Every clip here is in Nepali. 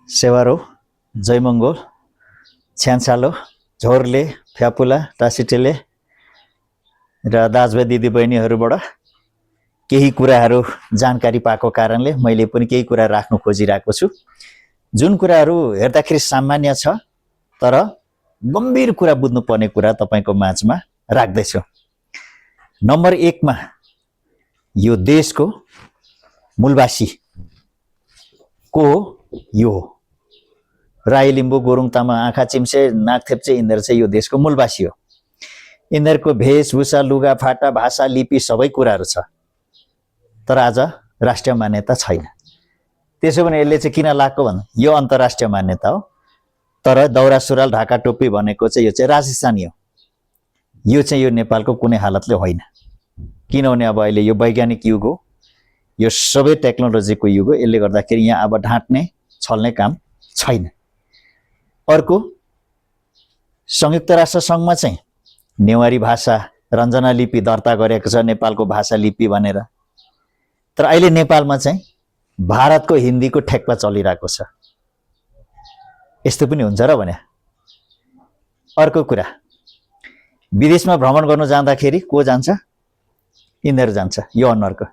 सेवारो, जयमङ्गल, छ्यान्सालो, झोरले, फ्यापुला, टासिटेले र दाजुभाइ दिदीबहिनीहरूबाट केही कुराहरू जानकारी पाएको कारणले मैले पनि केही कुरा राख्न खोजिरहेको छु। जुन कुराहरू हेर्दाखेरि सामान्य छ तर गम्भीर कुरा बुझ्नुपर्ने कुरा तपाईको माझमा राख्दैछु। नम्बर 1 मा यो देशको मूलवासी को यो राई लिम्बू गुरुङ तामाङ आँखा चिम्से नाक थेप्चे यिनीहरू चाहिँ यो देशको मूलवासी हो। यिनीहरूको भेषभूषा लुगा फाटा भाषा लिपि सबै कुराहरू छ तर आज राष्ट्रिय मान्यता छैन। त्यसो भने यसले चाहिँ किन लाग्यो भन्दा यो अन्तर्राष्ट्रिय मान्यता हो तर दौरा सुरुवाल ढाका टोपी भनेको चाहिँ यो चाहिँ राजस्थानी हो। यो चाहिँ यो नेपालको कुनै हालतले होइन। किनभने अब अहिले यो वैज्ञानिक युग हो, यो सबै टेक्नोलोजीको युग हो। यसले गर्दाखेरि यहाँ अब ढाँट्ने छल्ने काम छैन। अर्को संयुक्त राष्ट्र संघमा चाहिँ नेवारी भाषा रञ्जना लिपि दर्ता गरेको छ नेपालको भाषा लिपि भनेर। तर अहिले नेपालमा चाहिँ भारतको हिन्दीको ठेक्का चलिरहेको छ। यस्तो पनि हुन्छ र भने। अर्को कुरा विदेशमा भ्रमण गर्न जाँदाखेरि को जान्छ? यिनीहरू जान्छ यो अनुहारको।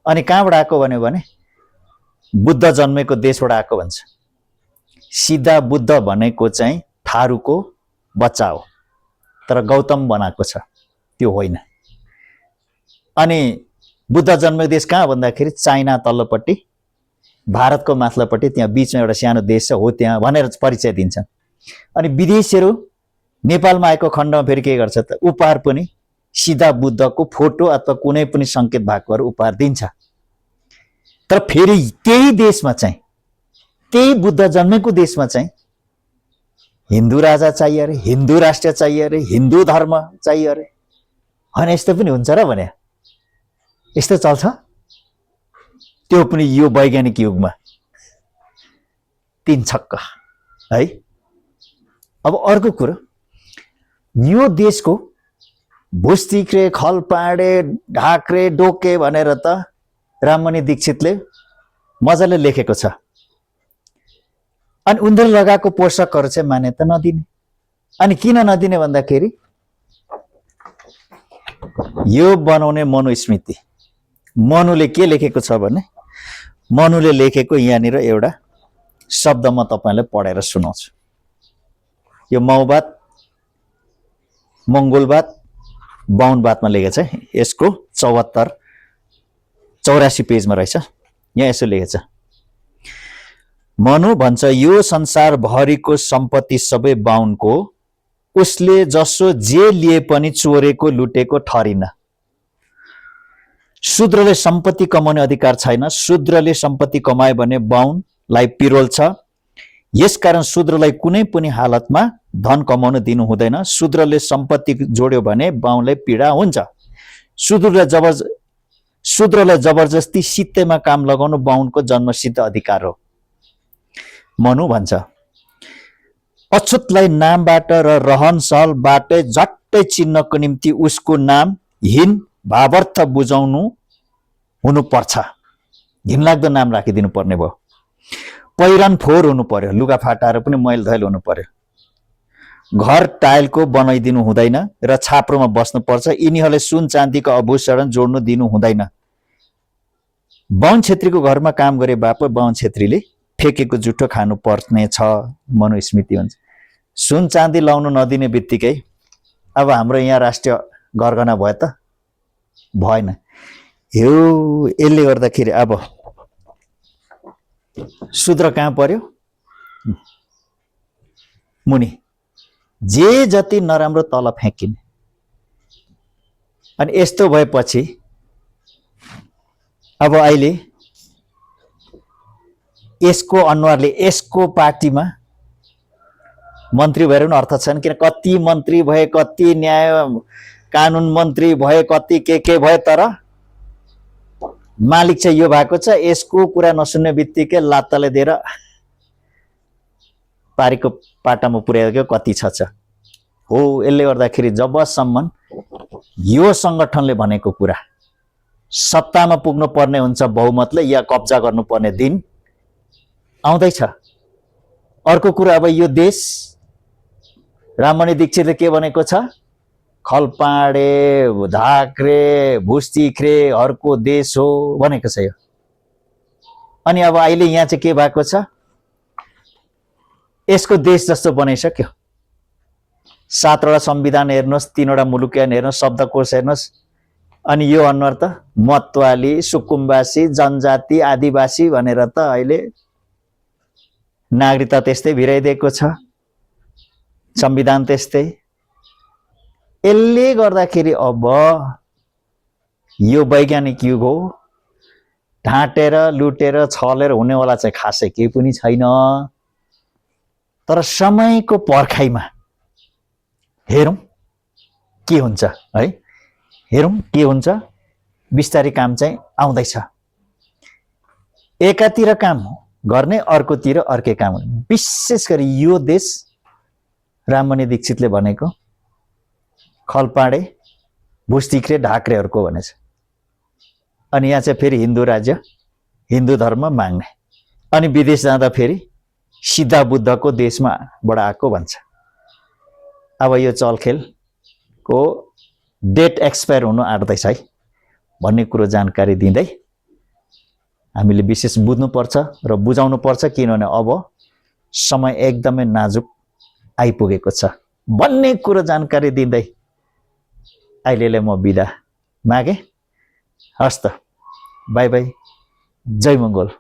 अनि कहाँबाट आएको भने बुद्ध जन्मेको देशबाट आएको भन्छ। सिद्धा बुद्ध भनेको चाहिँ थारूको बच्चा हो तर गौतम बनाएको छ त्यो होइन। अनि बुद्ध जन्मेको देश कहाँ भन्दाखेरि चाइना तल्लोपट्टि भारतको माथिल्लोपट्टि त्यहाँ बीचमा एउटा सानो देश छ हो त्यहाँ भनेर परिचय दिन्छन्। अनि विदेशीहरू नेपालमा आएको खण्डमा फेरि के गर्छ त उपहार पनि सिधा बुद्धको फोटो अथवा कुनै पनि संकेत भएकोहरू उपहार दिन्छ। तर फेरि त्यही देशमा चाहिँ त्यही बुद्ध जन्मेको देशमा चाहिँ हिन्दू राजा चाहिए अरे, हिन्दू राष्ट्र चाहिए अरे, हिन्दू धर्म चाहिए अरे। होइन यस्तो पनि हुन्छ र भने। यस्तो चल्छ त्यो पनि यो वैज्ञानिक युगमा। 3 छक्का है। अब अर्को कुरो यो देशको भुस्तिक्रे खलपाडे ढाक्रे डोके भनेर त राममणि दीक्षितले मजाले लेखेको छ। अनि उनीहरूले लगाएको पोशाकहरू चाहिँ मान्यता नदिने। अनि किन नदिने भन्दाखेरि यो बनाउने मनुस्मृति मनुले के लेखेको छ भने मनुले लेखेको यहाँनिर एउटा शब्द म तपाईलाई पढेर सुनाउँछु। यो माओवाद मङ्गोलवाद बाहुनवादमा लेखेको छ। यसको 84 पेजमा रहेछ। यहाँ यसो लेखेको छ। मनु भन्छ यो संसार भरिको सम्पत्ति सबै बाहुनको, उसले जसो जे लिए पनि चोरेको लुटेको ठरिन। शूद्रले सम्पत्ति कमाउने अधिकार छैन। शूद्रले सम्पत्ति कमायो भने बाहुनलाई पिरोल छ। यसकारण शूद्रलाई कुनै पनि हालतमा धन कमाउन दिनु हुँदैन। शूद्रले सम्पत्ति जोड्यो भने बाहुनलाई पीडा हुन्छ। शूद्रलाई जबरजस्ती सित्तैमा काम लगाउनु बाहुनको जन्मसिद्ध अधिकार हो। मनु भन्छ अछुतलाई नामबाट र रहन सहलबाट झट्टै चिन्नको निम्ति उसको नाम हीन भावार्थ बुझाउनु हुनुपर्छ। घिनलाग्दो नाम राखिदिनु पर्ने भयो। पहिरन फोहोर हुनु पर्यो, लुगा फाटाहरू पनि मैल धैल हुनु पर्यो। घर टाइलको बनाइदिनु हुँदैन र छाप्रोमा बस्नुपर्छ। यिनीहरूले सुन चाँदीको आभूषण जोड्नु दिनु हुँदैन। बाहुन छेत्रीको घरमा काम गरे बापत बाहुन छेत्रीले ठेकेको जुठो खानु पर्ने छ मनुस्मृति भन्छ। सुन चाँदी लाउनु नदिने बित्तिकै अब हाम्रो यहाँ राष्ट्रिय गरगना भयो त भएन। यसले गर्दाखेरि अब शूद्र कहाँ पर्यो? मुनि। जे जति नराम्रो तल फ्याँकिने। अनि यस्तो भएपछि अब अहिले यसको अनुहारले यसको पार्टीमा मन्त्री भएर पनि अर्थ छैन। किन कति मन्त्री भए, कति न्याय कानुन मन्त्री भए, कति के भए तर मालिक चाहिँ यो भएको छ। यसको कुरा नसुन्ने बित्तिकै लात्ताले दिएर पारीको पाटामा पुर्याएको कति छ हो। यसले गर्दाखेरि जबसम्म यो संगठनले भनेको कुरा सत्तामा पुग्नु पर्ने हुन्छ बहुमतले या कब्जा गर्नुपर्ने दिन आउँदैछ अर्को कुरा अब यो देश राममणि दीक्षितले के भनेको छ खलपाडे झाक्रे भुस्तिख्रेहरूको देश हो भनेको छ यो अनि अब अहिले यहाँ चाहिँ के भएको छ यसको देश जस्तो बनाइसक्यो 7 वटा संविधान हेर्नुहोस् 3 वटा मुलुकियन हेर्नुहोस् शब्दकोश हेर्नुहोस् अनि यो अनुहार त मतवाली सुकुम्बासी जनजाति आदिवासी भनेर त अहिले नागरिकता त्यस्तै भिराइदिएको छ संविधान त्यस्तै यसले गर्दाखेरि अब यो वैज्ञानिक युग हो ढाँटेर लुटेर छलेर हुनेवाला चाहिँ खासै केही पनि छैन तर समयको पर्खाइमा हेरौं के हुन्छ है हेरौं के हुन्छ बिस्तारै काम चाहिँ आउँदैछ एकातिर काम गर्ने अर्कोतिर अर्कै काम गर्ने विशेष गरी यो देश राममणि दीक्षितले भनेको खलपाडे भुस्तिख्रे ढाक्रेहरूको भनेछ अनि यहाँ चाहिँ फेरि हिन्दू राज्य हिन्दू धर्म माग्ने अनि विदेश जाँदा फेरि सिद्धा बुद्धको देशमा बाट आएको भन्छ अब यो चलखेलको डेट एक्सपायर हुनु आँट्दैछ है भन्ने कुरो जानकारी दिँदै हामीले विशेष बुझ्नुपर्छ र बुझाउनुपर्छ किनभने अब समय एकदमै नाजुक आइपुगेको छ भन्ने कुरो जानकारी दिँदै अहिलेलाई म बिदा मागे हस्त बाई बाई जय मङ्गल